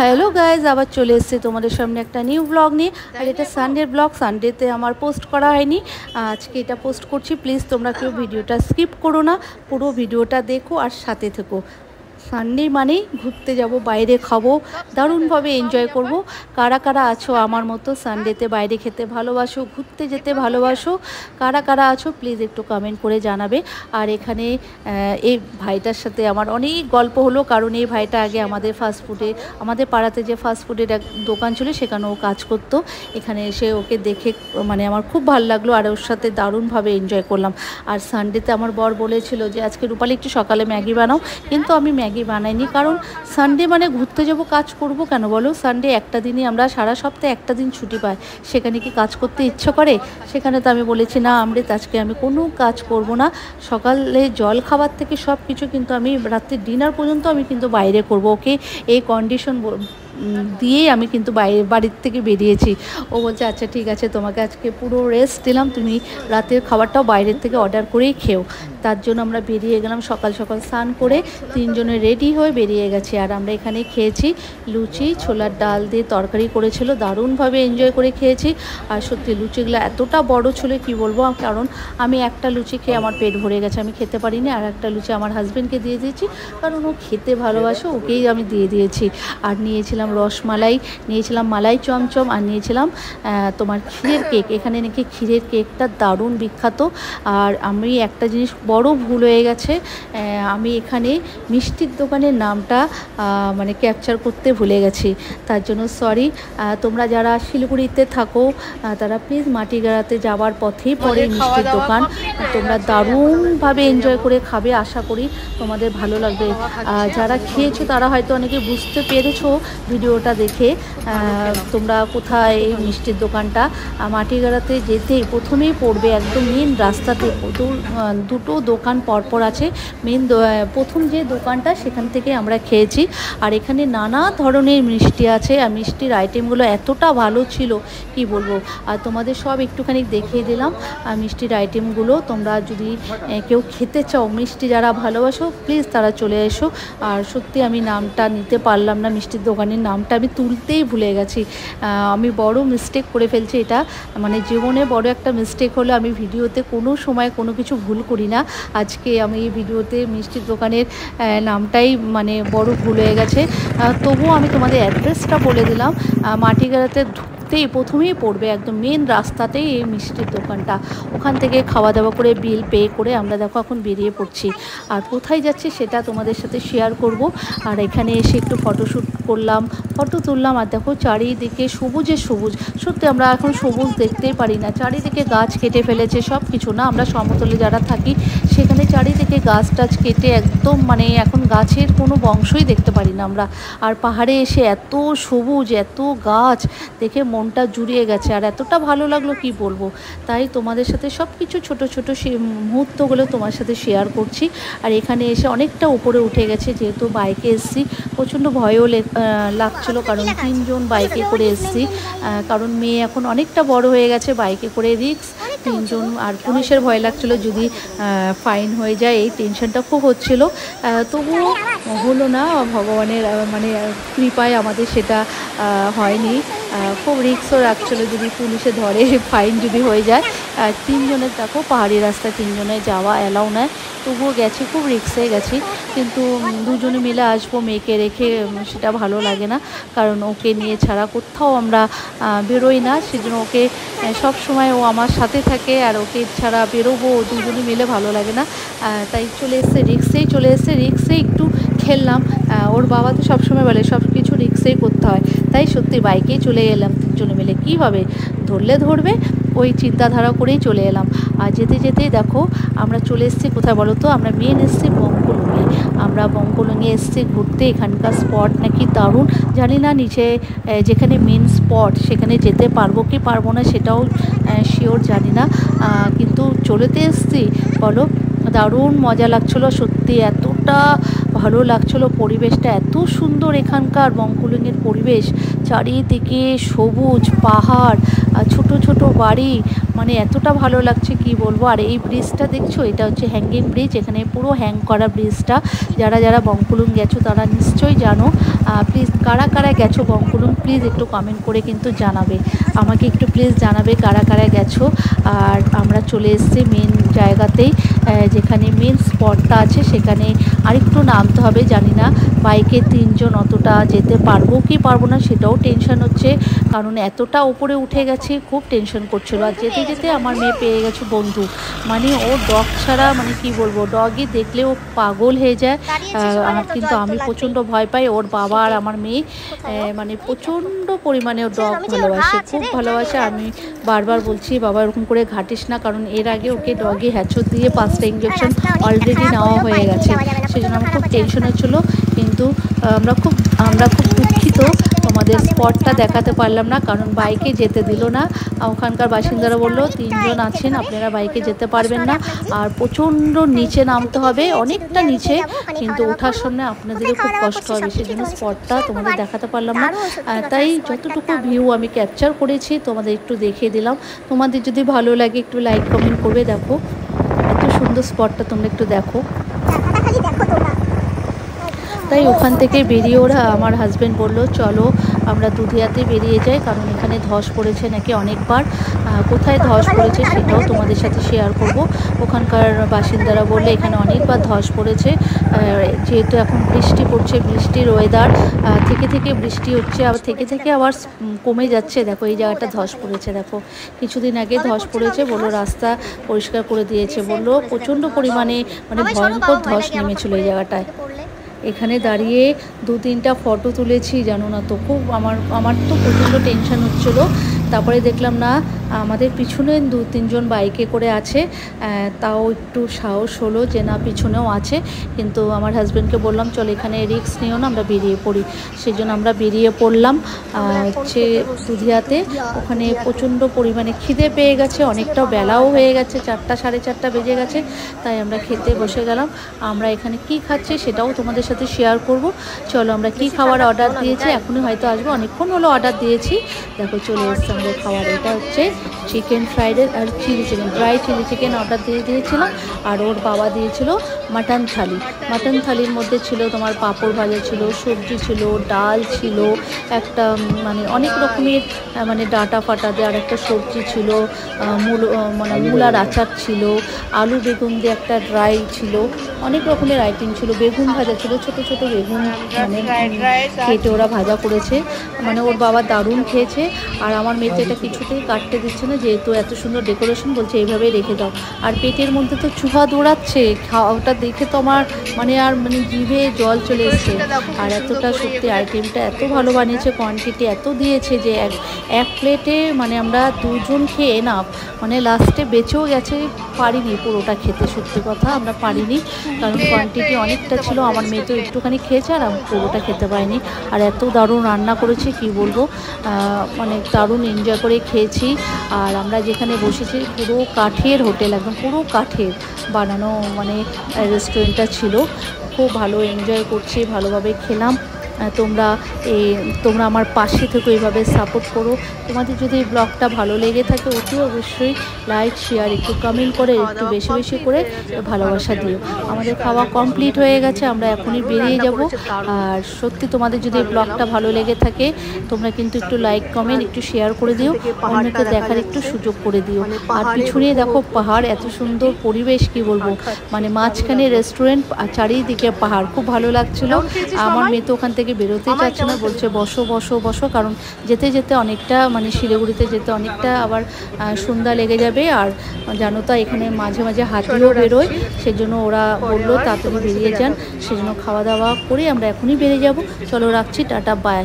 Hello guys, আবার চলে এসেছি তোমাদের সামনে একটা নিউ ব্লগ নিয়ে। আর এটা সানডের ব্লগ, সানডেতে আমার পোস্ট করা হয়নি, আজকে এটা পোস্ট করছি। প্লিজ তোমরা কেউ ভিডিওটা স্কিপ করো না, পুরো ভিডিওটা দেখো আর সাথে থেকো। সানডে মানেই ঘুরতে যাব, বাইরে খাবো, দারুণভাবে এনজয় করব। কারা কারা আছো আমার মতো সানডেতে বাইরে খেতে ভালোবাসো, ঘুরতে যেতে ভালোবাসো, কারা কারা আছো প্লিজ একটু কমেন্ট করে জানাবে। আর এখানে এই ভাইটার সাথে আমার অনেক গল্প হলো, কারণ এই ভাইটা আগে আমাদের ফাস্টফুডে, আমাদের পাড়াতে যে ফাস্টফুডের এক দোকান ছিল সেখানে ও কাজ করতো। এখানে এসে ওকে দেখে মানে আমার খুব ভালো লাগলো, আর ওর সাথে দারুণভাবে এনজয় করলাম। আর সানডেতে আমার বর বলেছিল যে আজকে রূপালি একটু সকালে ম্যাগি বানাও, কিন্তু আমি ম্যাগি বানাইনি, কারণ সানডে মানে ঘুরতে যাব, কাজ করব কেন বলো? সানডে একটা দিনই আমরা সারা সপ্তাহে একটা দিন ছুটি পাই, সেখানে কি কাজ করতে ইচ্ছে করে? সেখানে তো আমি বলেছি না আমৃত, আজকে আমি কোনো কাজ করব না। সকালে জল খাবার থেকে সব কিছু কিন্তু আমি রাত্রে ডিনার পর্যন্ত আমি কিন্তু বাইরে করব। ওকে এই কন্ডিশন দিয়েই আমি কিন্তু বাড়ির থেকে বেরিয়েছি। ও বলছে আচ্ছা ঠিক আছে, তোমাকে আজকে পুরো রেস্ট দিলাম, তুমি রাতের খাবারটাও বাইরের থেকে অর্ডার করেই খেও। তার জন্য আমরা বেরিয়ে গেলাম, সকাল সকাল স্নান করে তিনজনে রেডি হয়ে বেরিয়ে গেছি। আর আমরা এখানে খেয়েছি লুচি, ছোলার ডাল দিয়ে তরকারি করেছিল, দারুণভাবে এনজয় করে খেয়েছি। আর সত্যি লুচিগুলো এতটা বড় ছিল কি বলবো, কারণ আমি একটা লুচি খেয়ে আমার পেট ভরে গেছে, আমি খেতে পারিনি। আর একটা লুচি আমার হাজব্যান্ডকে দিয়ে দিয়েছি, কারণ ও খেতে ভালোবাসে, ওকেই আমি দিয়ে দিয়েছি। আর নিয়েছিলাম রসমালাই, নিয়েছিলাম মালাই চমচম, আর নিয়েছিলাম তোমার ক্ষীরের কেক। এখানে নাকি ক্ষীরের কেকটা দারুণ বিখ্যাত। আর আমি একটা জিনিস বড় ভুল হয়ে গেছে, আমি এখানে মিষ্টির দোকানের নামটা মানে ক্যাপচার করতে ভুলে গেছি, তার জন্য সরি। তোমরা যারা শিলিগুড়িতে থাকো তারা প্লিজ মাটিগাড়াতে যাওয়ার পথেই পড়ে মিষ্টির দোকান, তোমরা দারুণভাবে এনজয় করে খাবে, আশা করি তোমাদের ভালো লাগবে। যারা খেয়েছো তারা হয়তো অনেকে বুঝতে পেরেছো ভিডিওটা দেখে তোমরা কোথায় এই মিষ্টির দোকানটা। মাটিগাড়াতে যেতেই প্রথমেই পড়বে একদম মেন রাস্তাতে, দুটো দোকান পরপর আছে। প্রথম যে দোকানটা সেখান থেকে আমরা খেয়েছি। আর এখানে নানা ধরনের মিষ্টি আছে, আর মিষ্টির আইটেমগুলো এতটা ভালো ছিল কি বলবো। আর তোমাদের সব একটুখানি দেখিয়ে দিলাম মিষ্টির আইটেমগুলো। তোমরা যদি কেউ খেতে চাও, মিষ্টি যারা ভালোবাসো প্লিজ তারা চলে এসো। আর সত্যি আমি নামটা নিতে পারলাম না, মিষ্টির দোকানের নামটা আমি তুলতেই ভুলে গেছি। আমি বড় মিস্টেক করে ফেলছি, এটা মানে জীবনে বড় একটা মিস্টেক হলো। আমি ভিডিওতে কোনো সময় কোনো কিছু ভুল করি না, আজকে আমি এই ভিডিওতে মিষ্টির দোকানের নামটাই মানে বড় ভুল হয়ে গেছে। তবুও আমি তোমাদের অ্যাড্রেসটা বলে দিলাম। মাটিগাড়াতে প্রথমেই পড়বে একদম মেন রাস্তাতেই এই মিষ্টির দোকানটা। ওখান থেকে খাওয়া দাওয়া করে বিল পে করে আমরা দেখো এখন বেরিয়ে পড়ছি। আর কোথায় যাচ্ছি সেটা তোমাদের সাথে শেয়ার করব। আর এখানে এসে একটু ফটোশ্যুট করলাম, ফটো তুললাম। আর দেখো চারিদিকে সবুজে সবুজ, সত্যি আমরা এখন সবুজ দেখতেই পারি না, চারিদিকে গাছ কেটে ফেলেছে। সব কিছু না, আমরা সমতলে যারা থাকি সেখানে চারিদিকে গাছ টাছ কেটে একদম মানে এখন গাছের কোনো বংশই দেখতে পারি না আমরা। আর পাহাড়ে এসে এত সবুজ, এত গাছ দেখে মনটা জুড়িয়ে গেছে, আর এতটা ভালো লাগলো কি বলবো। তাই তোমাদের সাথে সব কিছু ছোটো ছোটো সেই মুহূর্তগুলো তোমার সাথে শেয়ার করছি। আর এখানে এসে অনেকটা উপরে উঠে গেছে, যেহেতু বাইকে এসেছি প্রচণ্ড ভয়ও লাগছিলো, কারণ তিনজন বাইকে করে এসেছি। কারণ মেয়ে এখন অনেকটা বড় হয়ে গেছে, বাইকে করে রিস্ক, তিনজন। আর পুলিশের ভয় লাগছিলো যদি ফাইন হয়ে যায়, এই টেনশনটা খুব হচ্ছিলো। তবুও হলো না, ভগবানের মানে কৃপায় আমাদের সেটা হয়নি। খুব রিস্কও রাখছিলো যদি পুলিশে ধরে, ফাইন যদি হয়ে যায়। আর তিনজনের দেখো পাহাড়ি রাস্তায় তিনজনের যাওয়া অ্যালাউ নয়, তবুও গেছি, খুব রিস্কে গেছি। কিন্তু দুজনে মিলে আসবো, মেয়েকে রেখে সেটা ভালো লাগে না, কারণ ওকে নিয়ে ছাড়া কোথাও আমরা বেরোই না। সেজন্য ওকে সব সময় ও আমার সাথে থাকে, আর ওকে ছাড়া বেরোবো দুজনে মিলে ভালো লাগে না। তাই চলে এসছে রিক্সেই, চলে এসছে রিক্সেই একটু খেললাম। ওর বাবা তো সবসময় বলে সব কিছু রিক্সেই করতে হয়, তাই সত্যি বাইকেই চলে এলাম তিনজনে মিলে। কীভাবে ধরলে ধরবে ওই চিন্তাধারা করেই চলে এলাম। আর যেতে যেতেই দেখো আমরা চলে এসেছি কোথায় বলো তো, আমরা মেন এসেছি বঙ্কলুঙ্গি। আমরা বঙ্কলুঙ্গি এসেছি ঘুরতে, এখানকার স্পট নাকি দারুণ। জানি না নিচে যেখানে মেন স্পট সেখানে যেতে পারবো কি পারবো না সেটাও শিওর জানি না, কিন্তু চলেতে এসেছি বলো, দারুণ মজা লাগছিলো সত্যি, এতটা ভালো লাগছিলো, পরিবেশটা এত সুন্দর এখানকার বঙ্কলুঙ্গির পরিবেশ, চারিদিকে সবুজ পাহাড়, ছোট ছোট বাড়ি, মানে এতটা ভালো লাগছে কি বলবো। আর এই ব্রিজটা দেখছো, এটা হচ্ছে হ্যাঙ্গিং ব্রিজ, এখানে পুরো হ্যাং করা ব্রিজটা। যারা যারা বঙ্কলুঙ্গি গেছো তারা নিশ্চয়ই জানো, প্লিজ কারা কারা গেছো বঙ্কুলুম প্লিজ একটু কমেন্ট করে কিন্তু জানাবে, আমাকে একটু প্লিজ জানাবে কারা কারা গেছো। আর আমরা চলে এসেছি মেন জায়গাতেই, যেখানে মেন স্পটটা আছে সেখানে আরেকটু নামতে হবে। জানি না বাইকে 3 জন অতটা যেতে পারবো কি পারবো না সেটাও টেনশন হচ্ছে, কারণ এতটা উপরে উঠে গেছি, খুব টেনশন করছিল। আর যেতে যেতে আমার মেয়ে পেয়ে গেছে বন্ধু, মানে ও ডগ ছাড়া মানে কি বলবো, ডগই দেখলে ও পাগল হয়ে যায়। কিন্তু আমি প্রচণ্ড ভয় পাই। ওর বাবা আর আমার মেয়ে মানে প্রচণ্ড পরিমাণে ও ডগ ভালোবাসে, খুব ভালোবাসে। আমি বারবার বলছি বাবা এরকম করে ঘাটিস না, কারণ এর আগে ওকে ডগে হ্যাচর দিয়ে 5টা ইঞ্জেকশন অলরেডি নেওয়া হয়ে গেছে, সেই জন্য আমার খুব টেনশন হচ্ছিলো। কিন্তু আমরা খুব দুঃখিত তোমাদের স্পটটা দেখাতে পারলাম না, কারণ বাইকে যেতে দিল না। ওখানকার বাসিন্দারা বললো 3 জন আছেন, আপনারা বাইকে যেতে পারবেন না, আর প্রচণ্ড নিচে নামতে হবে, অনেকটা নিচে, কিন্তু ওঠার সামনে আপনাদেরও খুব কষ্ট হবে, সেই জন্য স্পটটা তোমাদের দেখাতে পারলাম না। তাই যতটুকু ভিউ আমি ক্যাপচার করেছি তোমাদের একটু দেখিয়ে দিলাম। তোমাদের যদি ভালো লাগে একটু লাইক কমেন্ট করবে। দেখো এত সুন্দর স্পটটা, তোমরা একটু দেখো। তাই ওখান থেকে বেরিয়ে ওরা, আমার হাজব্যান্ড বললো চলো আমরা দুধিয়াতে বেরিয়ে যাই, কারণ এখানে ধস পড়েছে নাকি অনেকবার। কোথায় ধস পড়েছে সেটাও তোমাদের সাথে শেয়ার করব। ওখানকার বাসিন্দারা বললে এখানে অনেকবার ধস পড়েছে, যেহেতু এখন বৃষ্টি পড়ছে, বৃষ্টির ওয়েদার, থেকে থেকে বৃষ্টি হচ্ছে, আবার থেকে আবার কমে যাচ্ছে। দেখো এই জায়গাটা ধস পড়েছে, দেখো কিছুদিন আগে ধস পড়েছে, বললো রাস্তা পরিষ্কার করে দিয়েছে, বললো প্রচণ্ড পরিমাণে মানে ভয়ঙ্কর ধস নেমেছিল এই জায়গাটায়। এখানে দাঁড়িয়ে 2-3টা ফটো তুলেছি, জানো না তো, খুব আমার তো প্রচণ্ড টেনশন হচ্ছিলো। তারপরে দেখলাম না আমাদের পিছনে 2-3 জন বাইকে করে আছে, তাও একটু সাহস হলো যে না পিছনেও আছে। কিন্তু আমার হাজব্যান্ডকে বললাম চল এখানে রিস্ক নিও না, আমরা বেরিয়ে পড়ি। সেই জন্য আমরা বেরিয়ে পড়লাম হচ্ছে দুধিয়াতে। ওখানে প্রচণ্ড পরিমাণে খিদে পেয়ে গেছে, অনেকটা বেলাও হয়ে গেছে, 4টা 4:30 বেজে গেছে, তাই আমরা খেতে বসে গেলাম। আমরা এখানে কি খাচ্ছি সেটাও তোমাদের সাথে শেয়ার করব। চলো আমরা কি খাবার অর্ডার দিয়েছি, এখনই হয়তো আসবো, অনেকক্ষণ হলো অর্ডার দিয়েছি। দেখো চলে এসছে আমাদের খাবার, এটা হচ্ছে চিকেন ফ্রাইড রাইস আর chilli chicken, dry chilli chicken order দিয়েছিলাম। আর ওর বাবা দিয়েছিল মাটন থালি। মাটন থালির মধ্যে ছিল তোমার পাঁপড় ভাজা ছিল, সবজি ছিল, ডাল ছিল, একটা মানে অনেক রকমের মানে ডাটা ফাটা দিয়ে আর একটা সবজি ছিল, মানে মূলার আচার ছিল, আলু বেগুন দিয়ে একটা ড্রাই ছিল, অনেক রকমের আইটেম ছিল, বেগুন ভাজা ছিল, ছোট ছোট বেগুন মানে কেটে ওরা ভাজা করেছে। মানে ওর বাবা দারুণ খেয়েছে। আর আমার মেয়েটা এটা কিছুতেই কাটতে দিচ্ছে না, যেহেতু এত সুন্দর ডেকোরেশন, বলছে এইভাবেই রেখে দাও। আর পেটের মধ্যে তো চুহা দৌড়াচ্ছে, খাওয়াটা দেখে তো আমার মানে জিভে জল চলে এসছে। আর এতটা সত্যি আইটেমটা এত ভালো বানিয়েছে, কোয়ান্টিটি এত দিয়েছে যে এক প্লেটে মানে আমরা 2 জন খেয়ে না, মানে লাস্টে বেঁচেও গেছে, পারিনি পুরোটা খেতে, সত্যি কথা আমরা পারিনি, কারণ কোয়ান্টিটি অনেকটা ছিল। আমার মেয়ে তো একটুখানি খেয়েছে আর আমি পুরোটা খেতে পারিনি। আর এত দারুণ রান্না করেছে কি বলবো, মানে দারুণ এনজয় করে খেয়েছি। আর আমরা যেখানে বসেছি পুরো কাঠের হোটেল, একদম পুরো কাঠের বানানো মানে রেস্টুরেন্টটা ছিল, খুব ভালো এনজয় করছি, ভালোভাবে খেলাম। তোমরা আমার পাশে থেকে এইভাবে সাপোর্ট করো। তোমাদের যদি ব্লগটা ভালো লেগে থাকে অতি অবশ্যই লাইক শেয়ার একটু কমেন্ট করে একটু বেশি বেশি করে ভালোবাসা দিও। আমাদের খাওয়া কমপ্লিট হয়ে গেছে, আমরা এখনই বেরিয়ে যাব। আর সত্যি তোমাদের যদি ব্লগটা ভালো লেগে থাকে তোমরা কিন্তু একটু লাইক কমেন্ট একটু শেয়ার করে দিও, অন্যকে দেখার একটু সুযোগ করে দিও। আর পিছনে দেখো পাহাড়, এত সুন্দর পরিবেশ কি বলবো, মানে মাঝখানে রেস্টুরেন্ট আর চারিদিকে পাহাড়, খুব ভালো লাগছিল। আমার মেয়ে তো ওখান থেকে বেরোতে চাচ্ছে না, বলছে বসো বসো বসো, কারণ যেতে যেতে অনেকটা মানে শিলিগুড়িতে যেতে অনেকটা আবার সন্ধ্যা লেগে যাবে। আর জানো তো এখানে মাঝে মাঝে হাতিও বেরোয়, সেজন্য ওরা বললো তাড়াতাড়ি বেরিয়ে যান, সেজন্য খাওয়া দাওয়া করে আমরা এখনই বেরিয়ে যাব। চলো রাখছি, টাটা বাই।